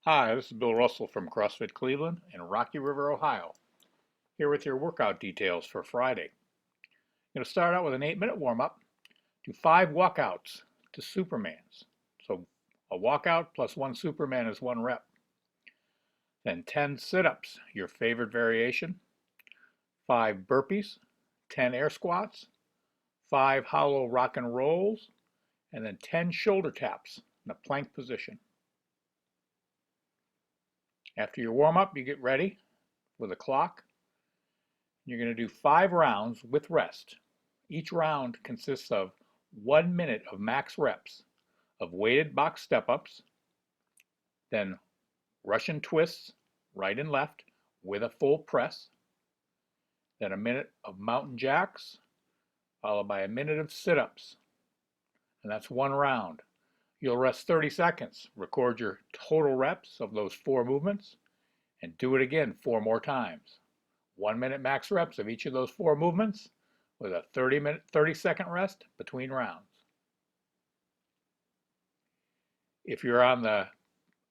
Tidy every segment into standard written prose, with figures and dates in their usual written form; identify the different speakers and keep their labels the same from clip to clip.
Speaker 1: Hi, this is Bill Russell from CrossFit Cleveland in Rocky River, Ohio, here with your workout details for Friday. I'm going to start out with an 8-minute warm-up. Do 5 walkouts to Supermans. So a walkout plus 1 Superman is 1 rep. Then 10 sit-ups, your favorite variation. 5 burpees, 10 air squats, 5 hollow rock and rolls, and then 10 shoulder taps in a plank position. After your warm-up, you get ready with a clock. You're going to do 5 rounds with rest. Each round consists of 1 minute of max reps of weighted box step-ups, then Russian twists, right and left, with a full press, then a minute of mountain jacks, followed by a minute of sit-ups. And that's 1 round. You'll rest 30 seconds, record your total reps of those 4 movements, and do it again 4 more times. 1 minute max reps of each of those 4 movements with a 30-second rest between rounds. If you're on the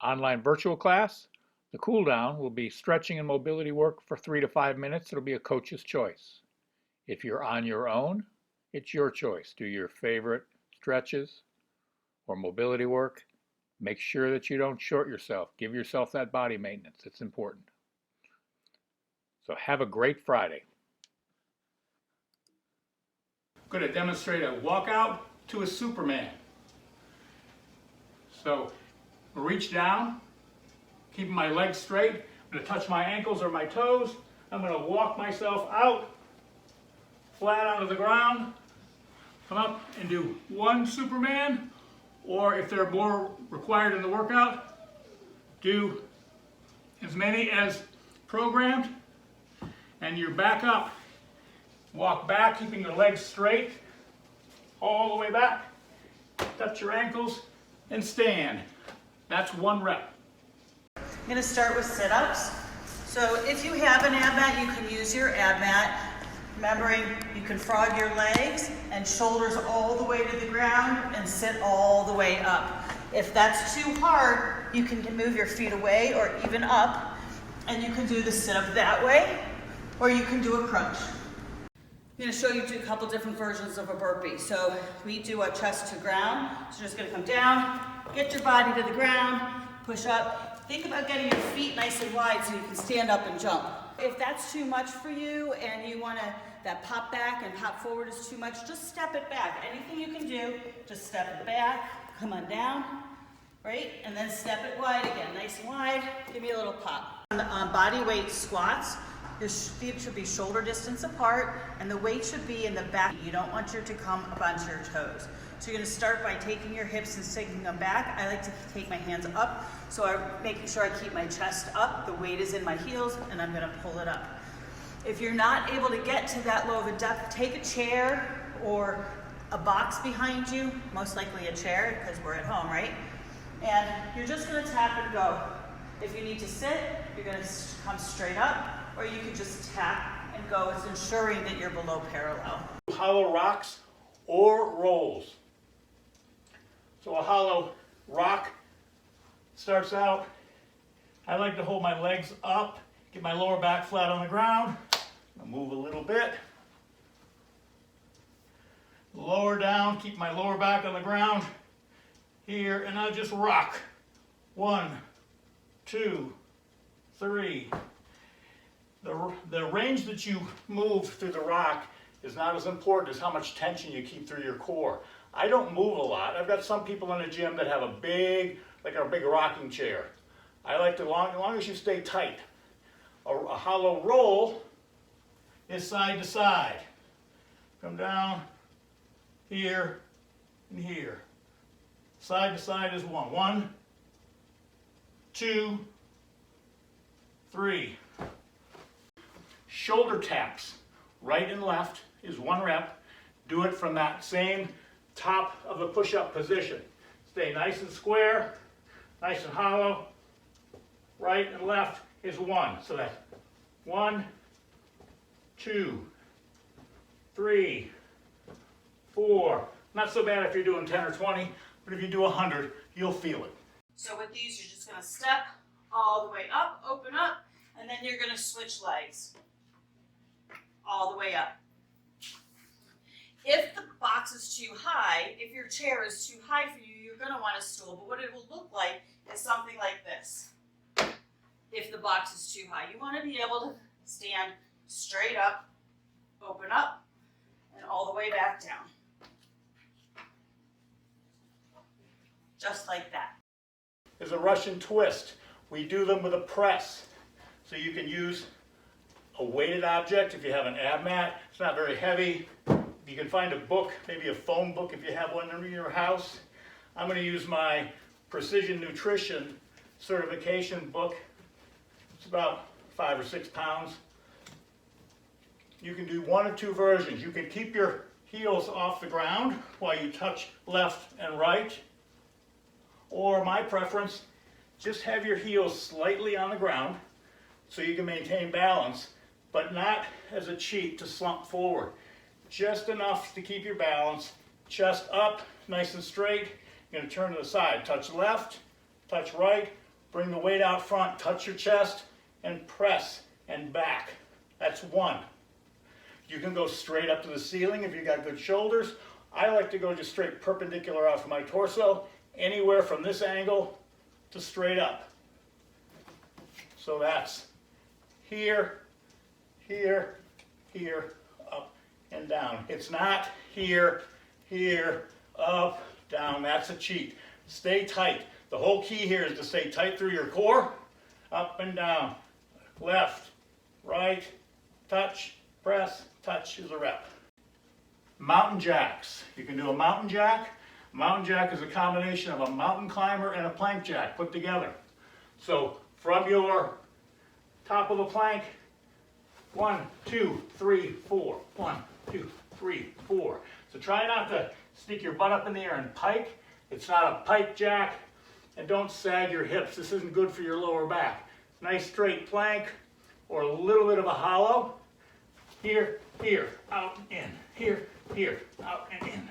Speaker 1: online virtual class, the cool down will be stretching and mobility work for 3 to 5 minutes. It'll be a coach's choice. If you're on your own, it's your choice. Do your favorite stretches or mobility work. Make sure that you don't short yourself. Give yourself that body maintenance. It's important. So have a great Friday. I'm going to demonstrate a walkout to a Superman. So reach down, keeping my legs straight. I'm going to touch my ankles or my toes. I'm going to walk myself out, flat onto the ground, come up and do 1 Superman, or if there are more required in the workout, do as many as programmed, and you're back up. Walk back, keeping your legs straight, all the way back. Touch your ankles and stand. That's 1 rep.
Speaker 2: I'm going to start with sit-ups. So if you have an ab mat, you can use your ab mat. Remembering you can frog your legs and shoulders all the way to the ground and sit all the way up. If that's too hard, you can move your feet away or even up, and you can do the sit-up that way, or you can do a crunch. I'm going to show you a couple different versions of a burpee. So we do a chest to ground. So you're just going to come down, get your body to the ground, push up. Think about getting your feet nice and wide so you can stand up and jump. If that's too much for you and you want to, that pop back and pop forward is too much, just step it back. Anything you can do, just step it back, come on down, right? And then step it wide again, nice and wide. Give me a little pop. On bodyweight squats, your feet should be shoulder distance apart and the weight should be in the back. You don't want you to come up onto your toes. So you're going to start by taking your hips and sinking them back. I like to take my hands up, so I'm making sure I keep my chest up. The weight is in my heels, and I'm going to pull it up. If you're not able to get to that low of a depth, take a chair or a box behind you, most likely a chair because we're at home, right? And you're just going to tap and go. If you need to sit, you're going to come straight up, or you can just tap and go. It's ensuring that you're below parallel.
Speaker 1: Hollow rocks or rolls. So a hollow rock starts out, I like to hold my legs up, get my lower back flat on the ground. I'll move a little bit. Lower down, keep my lower back on the ground here, and I'll just rock. 1, 2, 3. The range that you move through the rock is not as important as how much tension you keep through your core. I don't move a lot. I've got some people in the gym that have a big rocking chair. I like to, as long as you stay tight. A hollow roll is side to side. Come down here and here. Side to side is 1. 1, 2, 3. Shoulder taps, right and left, is 1 rep. Do it from that same top of the push-up position. Stay nice and square, nice and hollow. Right and left is 1. So that's 1, 2, 3, 4. Not so bad if you're doing 10 or 20, but if you do 100, you'll feel it.
Speaker 2: So with these, you're just going to step, all the way up, open up, and then you're going to switch legs all the way up. If the box is too high, if your chair is too high for you, you're going to want a stool, but what it will look like is something like this. If the box is too high, you want to be able to stand straight up, open up, and all the way back down. Just like that.
Speaker 1: Is a Russian twist. We do them with a press. So you can use a weighted object if you have an ab mat. It's not very heavy. You can find a book, maybe a foam book if you have one in your house. I'm going to use my Precision Nutrition certification book. It's about 5 or 6 pounds. You can do one of two versions. You can keep your heels off the ground while you touch left and right. Or my preference, just have your heels slightly on the ground so you can maintain balance, but not as a cheat to slump forward. Just enough to keep your balance, chest up, nice and straight. You're going to turn to the side, touch left, touch right, bring the weight out front, touch your chest, and press and back. That's one. You can go straight up to the ceiling if you've got good shoulders. I like to go just straight perpendicular off of my torso, anywhere from this angle to straight up. So that's here, here, here, up and down. It's not here, here, up, down. That's a cheat. Stay tight. The whole key here is to stay tight through your core, up and down, left, right, touch, press, touch is a rep. Mountain jacks. You can do a mountain jack. Mountain jack is a combination of a mountain climber and a plank jack put together. So from your top of the plank, 1, 2, 3, 4. 1, 2, 3, 4. So try not to stick your butt up in the air and pike. It's not a pike jack. And don't sag your hips. This isn't good for your lower back. Nice straight plank or a little bit of a hollow. Here, here, out and in. Here, here, out and in.